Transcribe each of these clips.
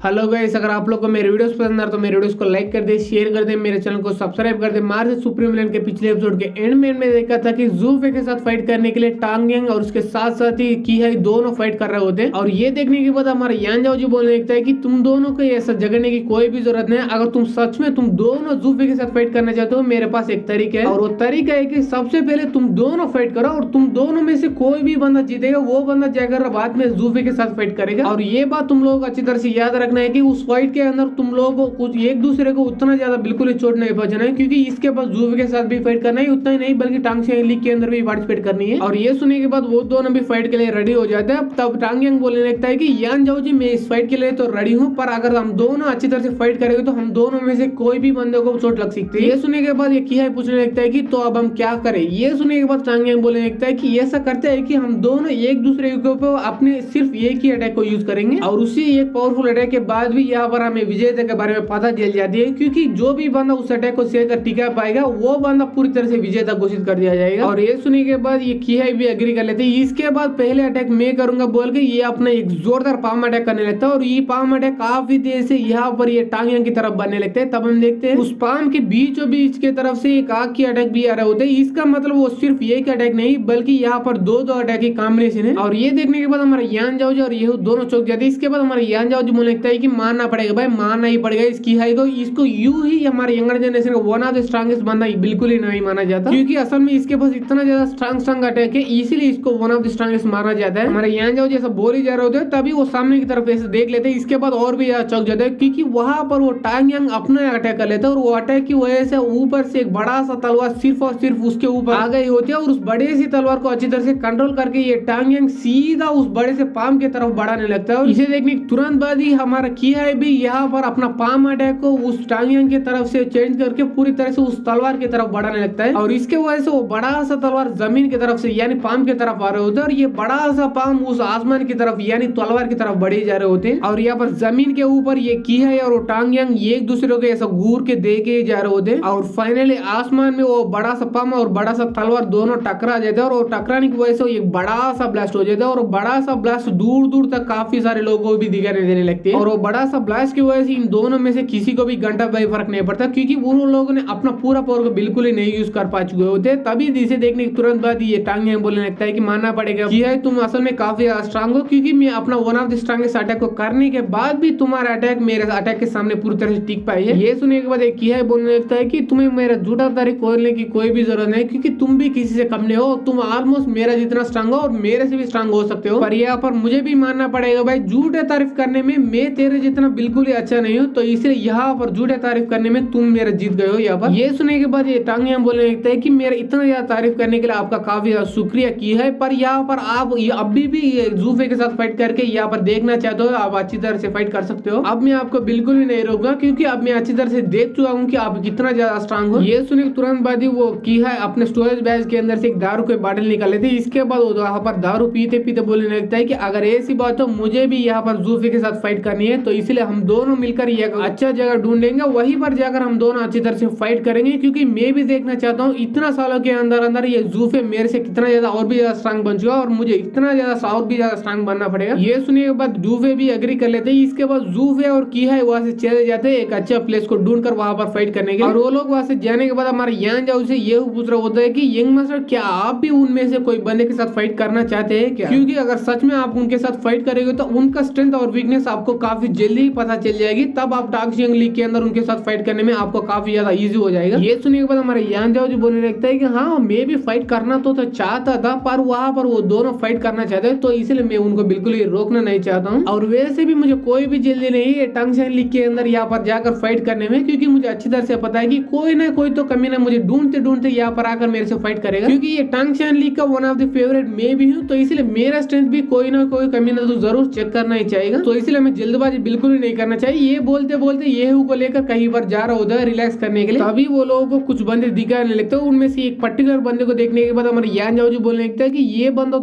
Hello guys, अगर आप लोग को मेरे वीडियोस पसंद आ तो मेरे वीडियोस को लाइक कर दे, शेयर कर दे, मेरे चैनल को सब्सक्राइब कर दे। मार्स सुप्रीम विलेन के पिछले एपिसोड के एंड में देखा था कि ज़ूफे के साथ फाइट करने के लिए टांग यांग और उसके साथ साथ ही की है दोनों फाइट कर रहे होते हैं। और ये देखने के बाद हमारा यान जाओ जी बोलने लगता है कि तुम दोनों को ऐसा जगड़ने की कोई भी जरूरत नहीं है। अगर तुम सच में तुम दोनों ज़ूफे के साथ फाइट करना चाहते हो, मेरे पास एक तरीका है, और वो तरीका है कि सबसे पहले तुम दोनों फाइट करो और तुम दोनों में से कोई भी बंदा जीतेगा, वो बंदा जाकर बाद में ज़ूफे के साथ फाइट करेगा। और ये बात तुम लोग अच्छी तरह से याद रखना है कि उस फाइट के अंदर तुम लोगों को कुछ एक दूसरे को उतना ज्यादा बिल्कुल ही चोट नहीं पहुंचाना है, क्योंकि इसके बाद ज़ूफे के साथ भी फाइट करना है। उतना ही नहीं बल्कि टांग यांग लीग के अंदर भी पार्टिसिपेट करनी है। और ये सुनने के बाद वो दोनों भी फाइट के लिए रेडी हो जाते हैं। तब टांग यांग बोलने लगता है कि यान जाओ जी, मैं इस फाइट के लिए तो रेडी हूँ, पर अगर हम दोनों अच्छी तरह से फाइट करेंगे तो हम दोनों में से कोई भी बंदे को चोट लग सकती है। ये सुनने के बाद ये किहाई पूछने लगता है कि तो अब हम क्या करें। ये सुनने के बाद टांग यांग बोलने लगता है कि ऐसा करते हैं कि हम दोनों एक दूसरे के ऊपर अपने सिर्फ एक ही अटैक को यूज करेंगे, और उसी एक पावरफुल अटैक के बाद भी यहाँ पर हमें विजेता के बारे में पता चल जाती है, क्योंकि जो भी बंदा उस अटैक को सही कर टिका पाएगा वो बंदा पूरी तरह से विजेता घोषित कर दिया जाएगा। और ये सुनने के बाद ये किहाई भी एग्री कर लेते हैं। इसके बाद पहले अटैक मैं करूंगा बोल के ये अपना एक जोरदार पाम अटैक करने लगता है, और ये पाम अटैक काफी तेज से यहाँ पर ये टांग यांग की तरफ बनने लगते हैं। तब हम देखते हैं उस पाम के बीचों बीच के तरफ से एक आग की अटैक भी आ रहे होते हैं। इसका मतलब वो सिर्फ एक अटैक नहीं बल्कि यहाँ पर दो अटैक की कॉम्बिनेशन है। और ये देखने के बाद हमारा यान जाओ जी और ये दोनों चौक जाते हैं। इसके बाद हमारे यान जाओ जी बोलने लगता है कि मानना पड़ेगा भाई, मानना ही पड़ेगा इस किहाई को। इसको यूं ही हमारे यंगर जनरेशन का वन ऑफ द स्ट्रॉन्गेस्ट बंदा बिल्कुल ही नहीं माना जाता, क्योंकि असल में इसके पास इतना ज्यादा स्ट्रॉन्ग अटैक है, इसीलिए इसको वन ऑफ द स्ट्रॉन्गेस्ट माना जाता है। हमारे यान जाओ जैसा बोल ही जा रहे होते हैं तभी वो सामने की तरफ ऐसे देख लेते हैं। इसके बाद और भी चौक जाते हैं, क्योंकि वहां पर वो टांग यांग अपना अटैक कर लेता है, और वो अटैक की वजह से ऊपर से एक बड़ा सा तलवार सिर्फ और सिर्फ उसके ऊपर आ गई होती है, और उस बड़े सी तलवार को अच्छी तरह से कंट्रोल करके ये टांग यांग सीधा उस बड़े से पाम की तरफ बढ़ाने लगता है। और इसे देखने के तुरंत बाद ही हमारा किहाई भी यहाँ पर अपना पाम अटैक को उस टांग यांग की तरफ से चेंज करके पूरी तरह से उस तलवार की तरफ बढ़ाने लगता है, और इसके वजह से वो बड़ा सा तलवार जमीन की तरफ से यानी पाम की तरफ आ रहे होते हैं, और ये बड़ा सा पाम उस आसमान की तरफ यानी तलवार की तरफ बढ़े जा रहे होते हैं। और यहाँ पर जमीन के ऊपर ये किहाई और टांग यांग एक दूसरे को ऐसा घूर के देखे जा रहे होते हैं, और फाइनली आसमान में वो बड़ा सा पाम और बड़ा सा तलवार दोनों टकरा जाते हैं, और टकराने की वजह से एक बड़ा सा ब्लास्ट हो जाता है, और बड़ा सा ब्लास्ट दूर दूर तक काफी सारे लोगों को भी दिखाई देने लगते हैं। और वो बड़ा सा ब्लास्ट की वजह से इन दोनों में से किसी को भी घंटा भाई फर्क नहीं पड़ता, क्योंकि उन लोगों ने अपना पूरा पावर को बिल्कुल ही नहीं यूज कर पा चुके होते। तभी इसे देखने के तुरंत बाद ये टांग यांग बोलने लगता है कि मानना पड़ेगा कि तुम असल में काफी स्ट्रांग हो, क्योंकि मैं अपना one of the strongest attack को करने के बाद भी तुम्हारा अटैक मेरे अटैक के सामने पूरी तरह से टिक पाई है। ये सुनने के बाद एक किहाई बोलने लगता है कि तुम्हें मेरा झूठा तारीफ खोलने की कोई भी जरूरत नहीं, क्योंकि तुम भी किसी से कम नहीं हो, तुम ऑलमोस्ट मेरा जितना स्ट्रांग हो और मेरे से भी स्ट्रांग हो सकते हो। पर यहाँ पर मुझे भी मानना पड़ेगा भाई, झूठे तारीफ करने में मैं तेरे जितना बिल्कुल ही अच्छा नहीं हूँ, तो इसलिए यहाँ पर झूठे तारीफ करने में तुम मेरा जीत गए हो। यहाँ पर ये सुनने के बाद ये टांग यांग बोलने लगता है कि मेरा इतना ज्यादा तारीफ करने के लिए आपका काफी ज्यादा शुक्रिया की है, पर यहाँ पर आप अभी भी ज़ूफे के साथ फाइट करके यहाँ पर देखना चाहते हो, आप अच्छी तरह से फाइट कर सकते हो। अब मैं आपको बिल्कुल भी नहीं रोकूंगा, क्योंकि अब मैं अच्छी तरह से देख चुका हूँ कि आप कितना ज्यादा स्ट्रांग हो। ये सुनने के तुरंत बाद ही वो किहाई अपने स्टोरेज बैग के अंदर से एक दारू के बॉटल निकाल लेते हैं। इसके बाद वो यहाँ पर दारू पीते पीते बोलने लगता है कि अगर ऐसी बात हो मुझे भी यहाँ पर ज़ूफे के साथ फाइट करनी है, तो इसलिए हम दोनों मिलकर ये अच्छा जगह ढूंढेंगे, वहीं पर जाकर हम दोनों अच्छी तरह से फाइट करेंगे, क्योंकि मैं भी देखना चाहता हूँ इतना सालों के अंदर अंदर ये ज़ूफे मेरे से कितना ज्यादा और भी ज्यादा स्ट्रांग बन चुका, और मुझे इतना ज्यादा और भी ज्यादा स्ट्रांग बनना पड़ेगा। ये सुनने के बाद ज़ूफे भी एग्री कर लेते हैं। इसके बाद ज़ूफे और किहाई वहां से चले जाते हैं एक अच्छा प्लेस को ढूंढकर वहां पर फाइट करने के लिए। और वो लोग वहां से जाने के बाद हमारे यान जाओ से ये पूछ रहा होता है कि यंग मास्टर, क्या आप भी उनमें से कोई बंदे के साथ फाइट करना चाहते हैं क्या? क्योंकि अगर सच में आप उनके साथ फाइट करेंगे तो उनका स्ट्रेंथ और वीकनेस आपको काफी जल्दी ही पता चल जाएगी, तब आप टांग यांग लीग के अंदर उनके साथ फाइट करने में आपको काफी ज्यादा इजी हो जाएगा। ये सुनने के बाद हमारे यान जाओ जी बोलने लगता है कि हाँ, मैं भी फाइट करना तो चाहता था, पर वहां पर वो दोनों फाइट करना चाहते हैं, तो इसलिए मैं उनको बिल्कुल ही रोकना नहीं चाहता हूँ। और वैसे भी मुझे कोई भी जल्दी नहीं है टांग यांग लीग के अंदर यहाँ पर जाकर फाइट करने में, क्योंकि मुझे अच्छी तरह से पता है कि कोई ना कोई तो कमीना मुझे ढूंढते ढूंढते यहाँ पर आकर मेरे से फाइट करेगा, क्योंकि ये टांग यांग लीग का वन ऑफ द फेवरेट मैं भी हूँ, तो इसलिए मेरा स्ट्रेंथ भी कोई ना कोई कमीना तो जरूर चेक करना ही चाहिए। तो इसलिए मैं जल्दबाजी बिल्कुल ही नहीं करना चाहिए। ये बोलते बोलते ये को लेकर कहीं पर जा रहा होता है रिलैक्स करने के लिए, तभी वो लोगों को कुछ बंदे दिखाने लगते हैं। उनमें से एक पर्टिकुलर बंदे को देखने के बाद हमारे यान जाओ जी बोलने लगता है कि ये बंदा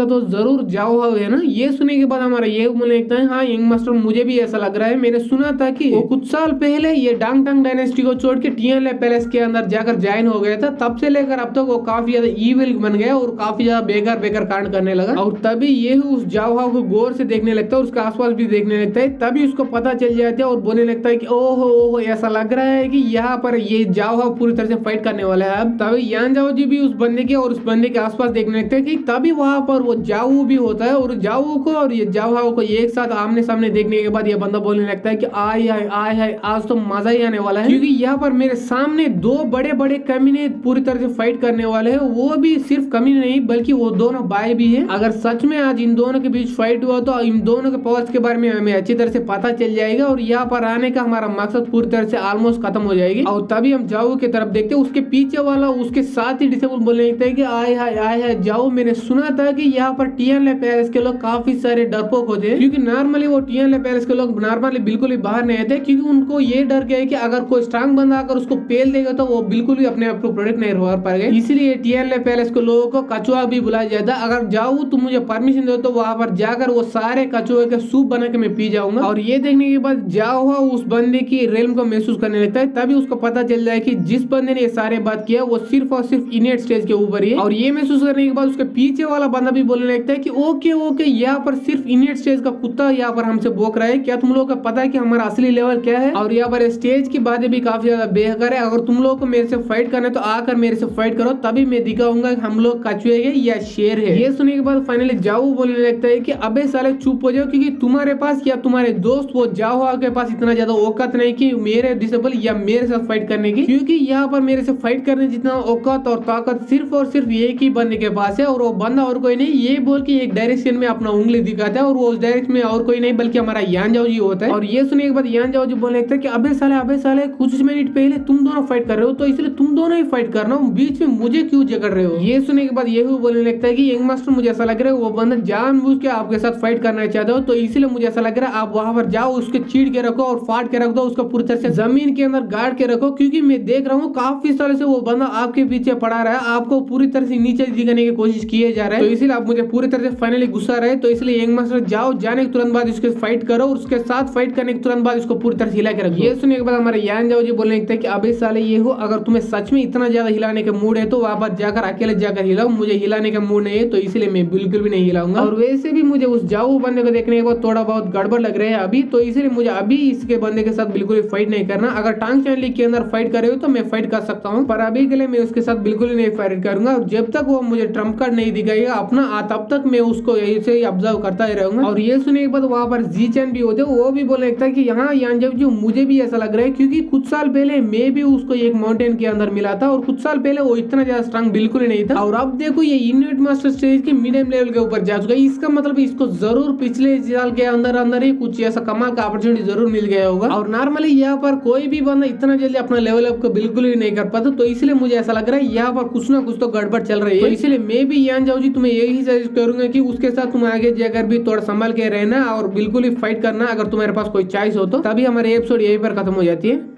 तो जरूर जाओ है ना। ये सुनने के बाद हमारा ये बोलने लगता है, हाँ यंग मास्टर, मुझे भी ऐसा लग रहा है, मैंने सुना था कि वो कुछ साल पहले ये डांग टांग डायनेस्टी को छोड़ के टियानले पैलेस के अंदर जाकर ज्वाइन हो गया था, तब से लेकर अब तक वो काफी ज्यादा ईविल बन गया और काफी ज्यादा बेकार कांड करने लगा। और तभी ये उस जाओ को गौर से देखने लगता है, उसके आसपास भी देखने लगता है, तभी उसको पता चल जाता है और बोलने लगता है कि ओहो ओहो ऐसा लग रहा है कि यहाँ पर ये जाओ पूरी तरह से फाइट करने वाला है। अब तभी यान जाओ जी भी उस बंदे के और उस बंदे के आसपास देखने लगते हैं कि तभी वहां पर वो जाओ भी होता है और जाओ को और ये जाओ को एक साथ आमने सामने देखने के बाद ये बंदा बोलने लगता है कि आय हाय आज तो मजा ही आने वाला है, क्योंकि यहाँ पर मेरे सामने दो बड़े बड़े कमीने पूरी तरह से फाइट करने वाले हैं। वो भी सिर्फ कमीने नहीं बल्कि वो दोनों भाई भी है। अगर सच में आज इन दोनों के बीच फाइट हुआ तो इन दोनों के पावर्स के बारे में हमें अच्छी तरह से पता चल जाएगा और यहाँ पर आने का हमारा मकसद पूरी तरह से ऑलमोस्ट खत्म हो जाएगी। और तभी हम जाओ की तरफ देखते हैं, उसके पीछे वाला उसके साथ ही डिसेबल बोलने लगता है कि आय हाय जाओ, मैंने सुना था कि यहाँ पर टीएनले पैलेस के लोग काफी सारे डरपोक होते हैं, क्योंकि नॉर्मली वो टीएनले पैलेस के लोग नॉर्मली बिल्कुल भी बाहर नहीं आते, क्योंकि उनको ये डर गया है कि अगर कोई स्ट्रांग बंदा आकर उसको पेल देगा तो वो बिल्कुल भी अपने आप को प्रोटेक्ट नहीं कर पाएगा। इसलिए टीएनले पैलेस के लोगों को कछुआ भी बुलाया जाता है। अगर जाओ तुम मुझे परमिशन दो तो वहां पर जाकर वो सारे कछुए के सूप बना के मैं पी जाऊंगा। और ये देखने के बाद जाओ उस बंदे की रेलम को महसूस करने लगता है। तभी उसको पता चल जाए कि जिस बंदे ने ये सारे बात किया वो सिर्फ और सिर्फ इनेट स्टेज के ऊपर ही है। और ये महसूस करने के बाद उसके पीछे वाला बंदा भी बोलने लगता है कि ओके यहाँ पर सिर्फ इनेट स्टेज का कुत्ता यहाँ पर हमसे भौंक रहा है, क्या तुम लोगों को पता है कि हमारा असली लेवल क्या है। और यहाँ पर स्टेज की बातें भी काफी ज्यादा बेहतर है। अगर तुम लोगों को मेरे से फाइट करना है तो आकर मेरे से फाइट करो, तभी मैं दिखाऊंगा कि हम लोग कछुए है या शेर है। ये सुनने के बाद फाइनली जाओ बोलने लगता है कि अबे साले चुप हो जाओ, क्योंकि तुम्हारे पास या तुम्हारे दोस्त वो जाओ के पास इतना ज्यादा औकात नहीं कि मेरे डिसेबल या मेरे साथ फाइट करने की, क्योंकि यहाँ पर मेरे से फाइट करने जितना औकात और ताकत सिर्फ और सिर्फ एक ही बंदे के पास है और वो बंदा और कोई नहीं। ये बोल के एक डायरेक्शन में अपना उंगली दिखाता है और वो उस डायरेक्शन में और कोई नहीं बल्कि हमारा यान जाओ जी होता है। और ये सुनने के बाद यान जाओ जी बोलने लगता है कि अबे साले कुछ मिनट पहले तुम दोनों फाइट कर रहे हो तो इसलिए तुम दोनों ही फाइट करना, बीच में मुझे क्यों जकड़ रहे हो। ये सुनने के बाद ये बोलने लगता है कि यंग मास्टर मुझे ऐसा लग रहा है वो बंदा जानबूझ के आपके साथ फाइट करना चाहता हो, तो इसलिए मुझे ऐसा लग रहा है आप वहां पर जाओ, उसके चीड़ के रखो और फाड़ के रख दो, उसको पूरी तरह से जमीन के अंदर गाड़ के रखो, क्योंकि मैं देख रहा हूँ काफी सालों से वो बंदा आपके पीछे पड़ा रहा है, आपको पूरी तरह से नीचे दिखाने की कोशिश किए जा रहा है, तो इसलिए आप मुझे पूरी तरह से फाइनली गुस्सा रहे। तो इसलिए यंग मास्टर जाओ, जाने के तुरंत बाद उसके फाइट करो और उसके साथ फाइट करने के तुरंत बाद उसको पूरी तरह से हिला के रखो। ये सुनने के बाद हमारे यान जाओ जी बोलने लगता है कि अबे साले ये हो, अगर तुम्हें सच में इतना ज्यादा हिलाने का मूड है तो वहां पर जाकर अकेले जाकर हिलाओ, मुझे हिलाने का मूड नहीं है तो इसलिए मैं बिल्कुल भी नहीं हिलाऊंगा। और वैसे भी मुझे उस जाओ बंदे को देखने के बाद थोड़ा बहुत गड़बड़ लग रहा है अभी, तो इसलिए मुझे अभी इसके बंदे के साथ बिल्कुल भी फाइट नहीं करना। अगर टांग चैनल के अंदर फाइट करे हो तो मैं फाइट कर सकता हूँ, पर अभी के लिए मैं उसके साथ बिल्कुल ही नहीं फाइट करूंगा। और जब तक वो मुझे ट्रम्प कार्ड नहीं दिखाएगा अपना तब तक मैं उसको ऐसे ही ऑब्जर्व करता ही रहूंगा। और ये सुनने के बाद वहां पर जी चैन भी होते, वो भी बोलने लगता है कि यहाँ यान जब जो मुझे भी ऐसा लग रहा है, क्योंकि कुछ साल पहले मैं भी उसको एक माउंटेन के अंदर मिला था और कुछ साल पहले वो इतना ज्यादा स्ट्रांग बिल्कुल ही नहीं था, और अब देखो ये इन्वेट मास्टर स्टेज के मीडियम लेवल के ऊपर जा चुका है। इसका मतलब इसको जरूर पिछले साल के अंदर ही कुछ ऐसा कमाल का अपॉर्चुनिटी जरूर मिल गया होगा। और नॉर्मली यहाँ पर कोई भी बंदा इतना जल्दी अपना लेवल अप को बिल्कुल ही नहीं कर पाता, तो इसलिए मुझे ऐसा लग रहा है यहाँ पर कुछ ना कुछ तो गड़बड़ चल रही है। तो इसलिए मैं भी यान जाऊँ जी तुम्हें यही सजेस्ट करूंगा कि उसके साथ तुम आगे जाकर भी थोड़ा संभाल के रहना और बिल्कुल ही फाइट करना। अगर तुम्हारे पास कोई चॉइस हो तो तभी हमारे एपिसोड यहीं पर खत्म हो जाती है।